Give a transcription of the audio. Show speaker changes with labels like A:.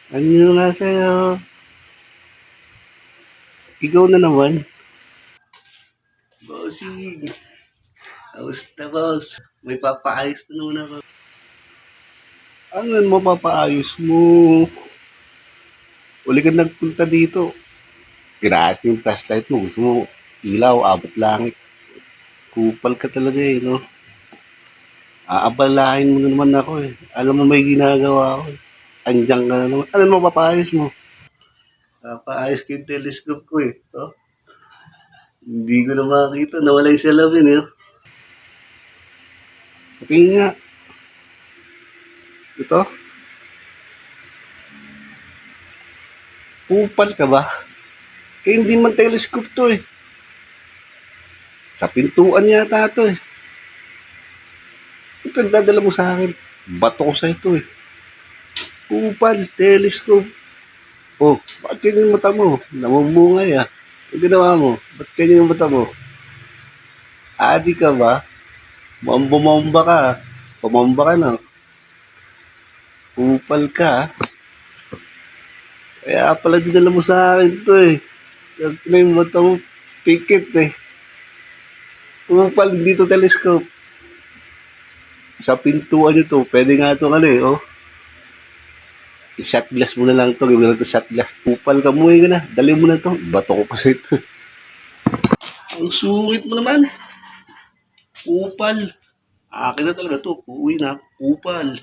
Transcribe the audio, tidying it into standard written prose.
A: Ano nga sa'yo? Ikaw na naman. Bossing, kamusta boss? May papaayos na naman ako. Ano yan mapapaayos mo? Uli ka nagpunta dito. Pinaayos mo yung flashlight mo. Gusto mo ilaw, abot langit. Kupal ka talaga eh, no? Aabalahin mo na naman ako eh. Alam mo may ginagawa ako eh. Andiyan ka na naman. Ano mapapaayos mo? Papaayos ko yung telescope ko eh. Oh, hindi ko na makakita. Nawala yung salamin eh. Tingin nga. Ito. Kupal ka ba? Eh, hindi man telescope to eh. Sa pintuan yata to eh. Ito nagdadala mo sa akin. Bato ko sa ito eh. Kupal, telescope. Oh, bakit ganyan yung mata mo? Namumungay ah. Ang ginawa mo? Ba't ganyan yung mata mo? Adi ka ba? Mukhang bumomba ka ah. Bumomba ka na. Kupal ka ah. Kaya pala dinala mo sa akin to eh. Yung na yung mata mo, pikit eh. Kupal, hindi to telescope. Sa pintuan nyo to, pwede nga ito ano eh, oh. I-shot glass mo na lang to, gawin mo lang to shot glass. Kupal ka, muwi ka na. Dali mo na to. Bato ko pa sa ito. Ang sungit mo naman. Kupal. Akin na talaga to. Uwi na. Kupal.